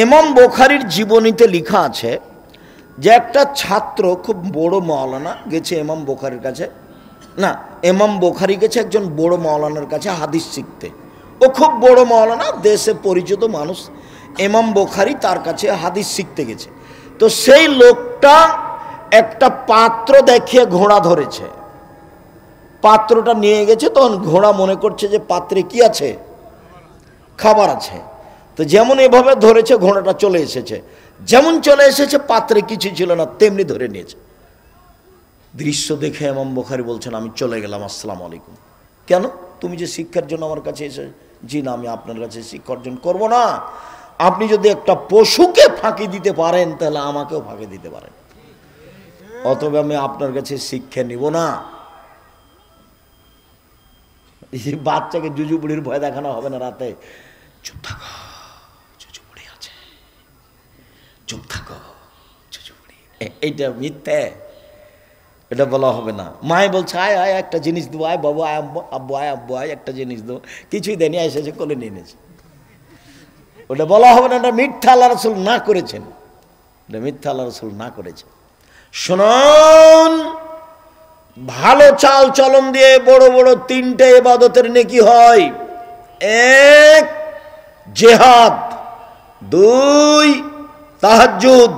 ইমাম বুখারীর জীবনীতে লেখা আছে যে একটা ছাত্র খুব বড় মাওলানা গেছে ইমাম বুখারীর কাছে, না ইমাম বুখারী গেছে একজন বড় মাওলানার কাছে হাদিস শিখতে। ও খুব বড় মাওলানা, দেশে পরিচিত মানুষ। ইমাম বুখারী তার কাছে হাদিস শিখতে গেছে। তো সেই লোকটা একটা পাত্র দেখিয়ে ঘোড়া ধরেছে, পাত্রটা নিয়ে গেছে। তখন ঘোড়া মনে করছে যে পাত্রে কি আছে, খাবার আছে। তো যেমন এভাবে ধরেছে, ঘোড়াটা চলে এসেছে, যেমন চলে এসেছে পাত্রে কিছু ছিল না, তেমনি ধরে নিয়েছে। দৃশ্য দেখে ইমাম বুখারী বলছেন, আমি চলে গেলাম, আসসালামু আলাইকুম। কেন? তুমি যে শিক্ষার জন্য আমার কাছে এসে? জি না, আমি আপনার কাছে শিক্ষা অর্জন করবো না। আপনি যদি একটা পশুকে ফাঁকি দিতে পারেন তাহলে আমাকেও ফাঁকি দিতে পারেন, অতএব আমি আপনার কাছে শিক্ষা নিব না। বাচ্চাকে জুজু বুড়ির ভয় দেখানো হবে না রাতে। চুপ থাকো, জুজু বুড়ি আছে, চুপ থাকো, জুজু বুড়ি। এইটা মিথ্যে, এটা বলা হবে না। মায় বলছে আয় আয় একটা জিনিস দেবো, আয় বাবু, আয় আব্বু, আয় আব্বু, আয় একটা জিনিস দেবো, কিছুই দেয়নি, এসেছে কোলে নিয়ে নিয়েছে। ওটা বলা হবে না, এটা মিথ্যা আল্লাহ রাসূল না করেছেন, এটা মিথ্যা আল্লাহ রাসূল না করেছেন। শুনুন, ভালো চাল চলন দিয়ে বড় বড় তিনটে ইবাদতের নেকি হয়। এক, জিহাদ; দুই, তাহাজ্জুদ;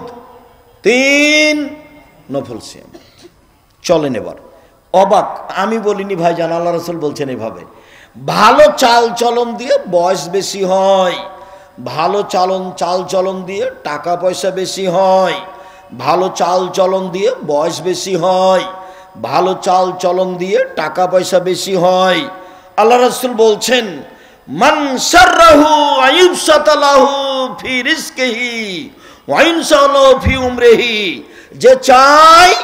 তিন, নফল সিয়াম। চলেন এবার অবাক, আমি বলিনি ভাইজান, আল্লাহ রাসূল বলছেন এভাবে। ভালো চাল চলন দিয়ে বয়স বেশি হয়, ভালো চাল চলন দিয়ে টাকা পয়সা বেশি হয়, ভালো চাল চলন দিয়ে বয়স বেশি হয়, ভালো চাল চলন দিয়ে টাকা পয়সা বেশি হয়। আল্লাহ রাসূল বলছেন, মান সাররাহু আইয়ুবসাতালাহু ফি রিজকিহি ওয়া ইনসালাহু ফি উমরিহি। যে চায়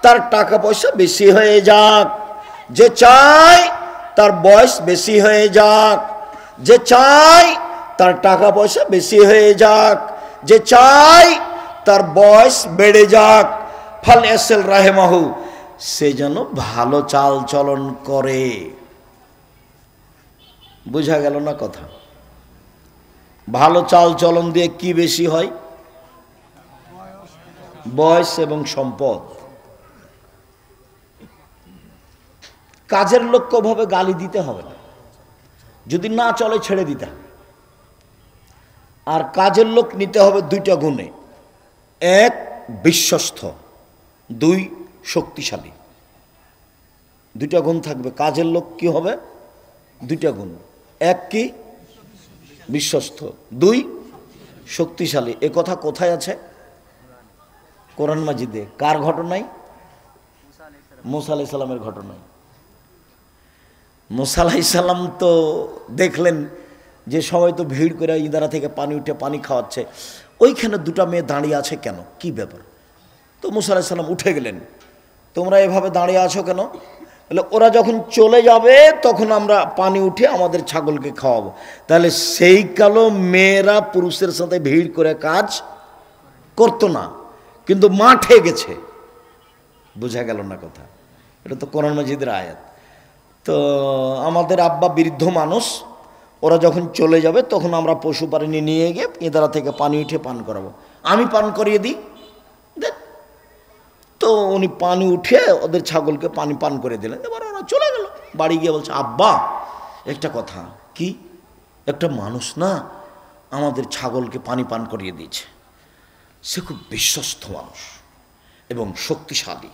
তার টাকা পয়সা বেশি হয়ে যাক, যে চায় তার বয়স বেশি হয়ে যাক, যে চায় তার টাকা পয়সা বেশি হয়ে যাক, যে চায় তার বয়স বেড়ে যাক, ফাল ইয়াসিল রাহিমাহু, সে যেন ভালো চাল চলন করে। বোঝা গেল না কথা? ভালো চাল চলন দিয়ে কি বেশি হয়? বয়স এবং সম্পদ। কাজের লোককে ওভাবে গালি দিতে হবে না, যদি না চলে ছেড়ে দিতে হবে। আর কাজের লোক নিতে হবে দুইটা গুণে: এক, বিশ্বস্ত; দুই, শক্তিশালী। দুইটা গুণ থাকবে। কাজের লোক কি হবে? দুইটা গুণ। এক কি? বিশ্বস্ত। দুই, শক্তিশালী। এ কথা কোথায় আছে? কোরআন মাজিদে। কার ঘটনায়? মুসা আলাইহিস সালামের ঘটনায়। মুসা আলাইহিস সালাম তো দেখলেন যে সবাই তো ভিড় করে ইদারা থেকে পানি উঠে পানি খাওয়াচ্ছে, ওইখানে দুটা মেয়ে দাঁড়িয়ে আছে কেন, কি ব্যাপার? তো মুসা আলাইহিস সালাম উঠে গেলেন, তোমরা এভাবে দাঁড়িয়ে আছো কেন? বলে, ওরা যখন চলে যাবে তখন আমরা পানি উঠে আমাদের ছাগলকে খাওয়াবো। তাহলে সেই কালো মেয়েরা পুরুষের সাথে ভিড় করে কাজ করতো না, কিন্তু মাঠে গেছে। বোঝা গেল না কথা? এটা তো কোরআন মাজিদের আয়াত। তো আমাদের আব্বা বৃদ্ধ মানুষ, ওরা যখন চলে যাবে তখন আমরা পশু প্রাণী নিয়ে গিয়ে ইদারা থেকে পানি উঠে পান করাবো। আমি পান করিয়ে দিই। তো উনি পানি উঠে ওদের ছাগলকে পানি পান করে দিলেন। এবার ওরা চলে গেল। বাড়ি গিয়ে বলছে, আব্বা একটা কথা। কি? একটা মানুষ না আমাদের ছাগলকে পানি পান করিয়ে দিয়েছে, সে খুব বিশ্বস্ত মানুষ এবং শক্তিশালী।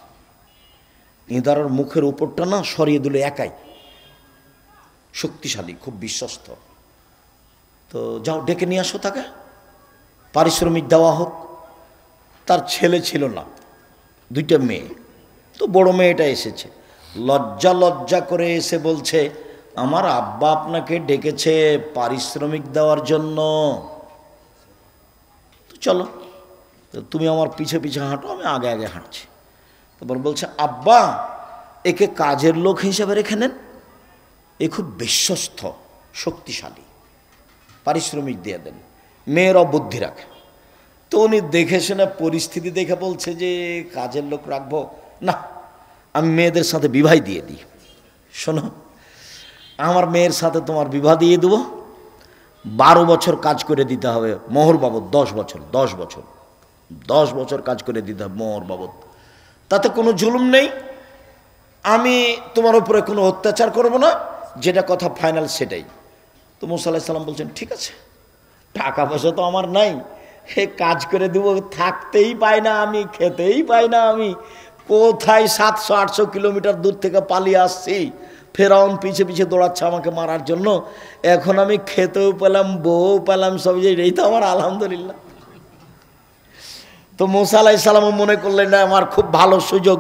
ইঁদারার মুখের উপরটা না সরিয়ে দিল একাই, শক্তিশালী, খুব বিশ্বস্ত। তো যাও ডেকে নিয়ে আসো তাকে, পারিশ্রমিক দেওয়া হোক। তার ছেলে ছিল না, দুইটা মেয়ে। তো বড় মেয়েটা এসেছে, লজ্জা লজ্জা করে এসে বলছে, আমার আব্বা আপনাকে ডেকেছে পারিশ্রমিক দেওয়ার জন্য। তো চলো, তুমি আমার পিছে পিছে হাঁটো, আমি আগে আগে হাঁটছি। তারপর বলছে, আব্বা একে কাজের লোক হিসেবে রেখে নেন, এ খুব বিশ্বস্ত, শক্তিশালী, পারিশ্রমিক দিয়ে দেন। মেয়েরাও বুদ্ধি রাখে। তো উনি দেখে শুনে পরিস্থিতি দেখে বলছে যে কাজের লোক রাখবো না, আমি মেয়েদের সাথে বিবাহ দিয়ে দিই। শোনো, আমার মেয়ের সাথে তোমার বিবাহ দিয়ে দেবো, 12 বছর কাজ করে দিতে হবে মোহর বাবদ, 10 বছর 10 বছর কাজ করে দিতে হবে মোহর বাবদ। তাতে কোনো জুলুম নেই, আমি তোমার উপরে কোনো অত্যাচার করব না, যেটা কথা ফাইনাল সেটাই। তো মুসা আলাইহিস সালাম বলছেন ঠিক আছে, টাকা পয়সা তো আমার নাই, হে কাজ করে দেবো, থাকতেই পাই না আমি, খেতেই পাই না আমি, কোথায় 700-800 কিলোমিটার দূর থেকে পালিয়ে আসছি, ফেরাউন পিছে পিছে দৌড়াচ্ছে আমাকে মারার জন্য, এখন আমি খেতেও পেলাম, বউ পেলাম, সব এই তো আমার আলহামদুলিল্লাহ। তো মুসা আলাইহিস সালামও মনে করলেন না আমার খুব ভালো সুযোগ।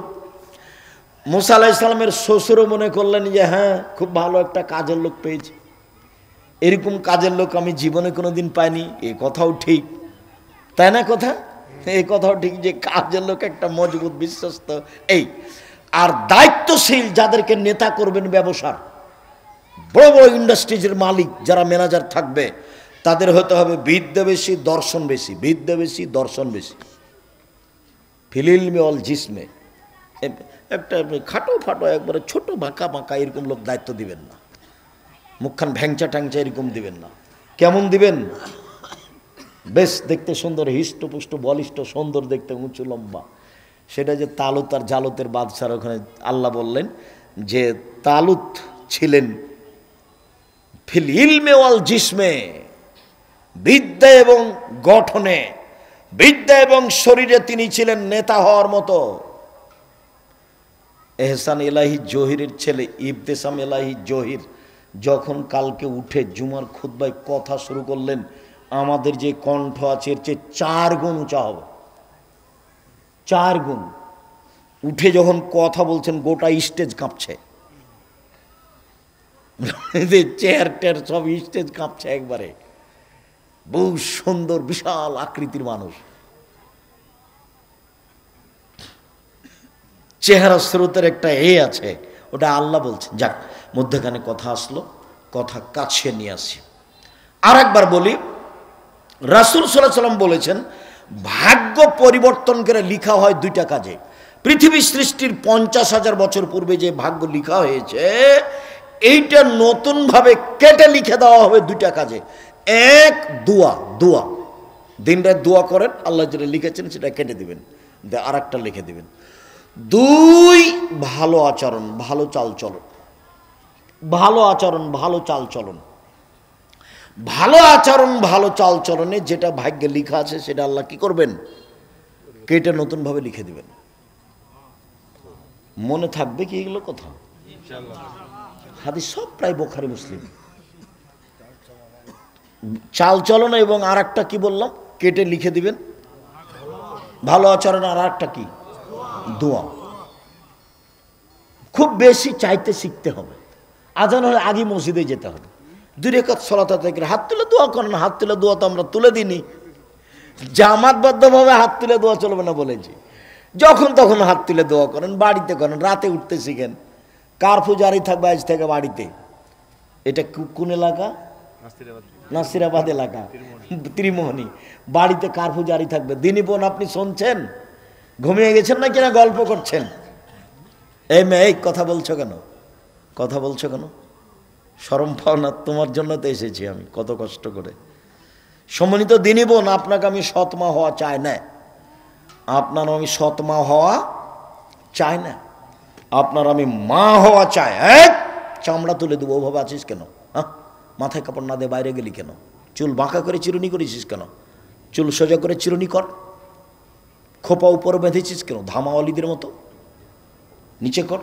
মুসা আলাইহিস সালামের শ্বশুরও মনে করলেন যে হ্যাঁ খুব ভালো একটা কাজের লোক পেয়েছি, এরকম কাজের লোক আমি জীবনে কোনোদিন পাইনি। এই কথাও ঠিক, তাই না? কথা এই কথাও ঠিক যে কাজের লোক একটা মজবুত বিশ্বস্ত এই। আর দায়িত্বশীল যাদেরকে নেতা করবেন, ব্যবসার বড় বড় ইন্ডাস্ট্রিজের মালিক যারা ম্যানেজার থাকবে, তাদের হতে হবে বিদ্যা বেশি দর্শন বেশি, বিদ্যা বেশি দর্শন বেশি। ফিলিলমে অল জিসমে, একটা খাটো ফাটো একবারে ছোট বাঁকা বাঁকা এরকম লোক দায়িত্ব দিবেন না, মুখখান ভ্যাংচা ট্যাংচা এরকম দিবেন না। কেমন দিবেন? বেশ দেখতে সুন্দর, হিষ্টপুষ্ট বলিষ্ঠ সুন্দর দেখতে, উঁচু লম্বা। সেটা যে তালুত আর জালুতের বাদশার ওখানে আল্লাহ বললেন যে তালুত ছিলেন ফিল ইলমে ওয়াল জিসমে, বিদ্যা এবং গঠনে, বিদ্যা এবং শরীরে তিনি ছিলেন নেতা হওয়ার মতো। এহসান এলাহি জহিরের ছেলে ইবতেসাম এলাহি জহির যখন কালকে উঠে জুমার খুতবায় কথা শুরু করলেন, আমাদের যে কণ্ঠ আছে এর চেয়ে 4 গুণ উঁচা হবে, 4 গুণ। উঠে যখন কথা বলছেন গোটা স্টেজ কাঁপছে, চেয়ার টেয়ার সব স্টেজ কাঁপছে একবারে। বহু সুন্দর বিশাল আকৃতির মানুষ, চেহারা স্রোতের একটা আছে, ওটা আল্লাহ বলছেন। যাক, মধ্যখানে কথা আসলো, কথা কাছে নিয়ে আসি। আর একবার বলি, রাসূল সাল্লাল্লাহু আলাইহি ওয়াসাল্লাম বলেছেন ভাগ্য পরিবর্তন করে লিখা হয় 2টা কাজে। পৃথিবী সৃষ্টির 50,000 বছর পূর্বে যে ভাগ্য লিখা হয়েছে, এইটা নতুনভাবে কেটে লিখে দেওয়া হবে 2টা কাজে। এক, দোয়া, দিন রাত দোয়া করেন, আল্লাহ যেটা লিখেছেন সেটা কেটে দিবেন, আর একটা লিখে দিবেন। 2, ভালো আচরণ, ভালো চালচলন, ভালো আচরণ, ভালো চালচলন। ভালো আচরণ ভালো চালচলনে যেটা ভাগ্যে লেখা আছে সেটা আল্লাহ কি করবেন? কেটে নতুনভাবে লিখে দিবেন। মনে থাকবে কি এগুলো কথা? হাদিস সব প্রায় বুখারী মুসলিম। চালচলন এবং আর একটা কি বললাম, কেটে লিখে দিবেন। ভালো আচরণ আর একটা কি? দোয়া। খুব বেশি চাইতে শিখতে হবে। আজান হলে আগে মসজিদে যেতে হবে, 2 রাকাত সালাত আদায় করে হাত তুলে দোয়া করেন। হাত তুলে দোয়া তো আমরা তুলে দিইনি, জামাতবদ্ধভাবে হাত তুলে দোয়া চলবে না বলেছি। যখন তখন হাত তুলে দোয়া করেন, বাড়িতে করেন, রাতে উঠতে শিখেন। কারফিউ জারি থাকবে আজ থেকে বাড়িতে। এটা কোন এলাকা? নাসিরাবাদ এলাকা, ত্রিমোহনী। বাড়িতে কারফিউ জারি থাকবে। দিনী বোন আপনি শুনছেন? ঘুমিয়ে গেছেন না কিনা গল্প করছেন? এই মেয়ে কথা বলছো কেন? কথা বলছো কেন? শরম পাও না? তোমার জন্য তো এসেছি আমি কত কষ্ট করে। সম্মানিত দিনী বোন, আপনাকে আমি সৎমা হওয়া চাই না, আপনার আমি সৎমা হওয়া চাই না, আপনার আমি মা হওয়া চাই। চামড়া তুলে দেবো, ওভাবে আছিস কেন? হ্যাঁ, মাথায় কাপড় না দিয়ে বাইরে গেলি কেন? চুল বাঁকা করে চিরুনি করেছিস কেন? চুল সোজা করে চিরুনি কর। খোপা উপরে বেঁধেছিস কেন ধামাওয়ালিদের মতো? নিচে কর।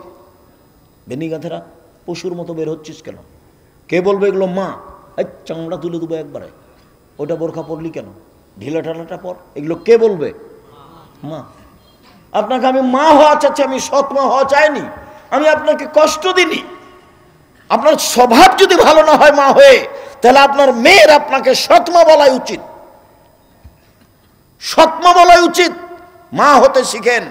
বেনি গাঁথেরা পশুর মতো বের হচ্ছিস কেন? কে বলবে এগুলো? মা। চামড়া তুলে দেবো একবারে। ওটা বোরখা পরলি কেন? ঢিলা ঢালাটা পর। এগুলো কে বলবে? মা। আপনাকে আমি মা হওয়া চাচ্ছি, আমি সৎ মা হওয়া চাইনি। আমি আপনাকে কষ্ট দিনি। আপনার স্বভাব যদি ভালো না হয় মা হয়ে, তাহলে আপনার মেয়ের আপনাকে সৎমা বলাই উচিত, সৎমা বলাই উচিত। মা হতে শিখেন।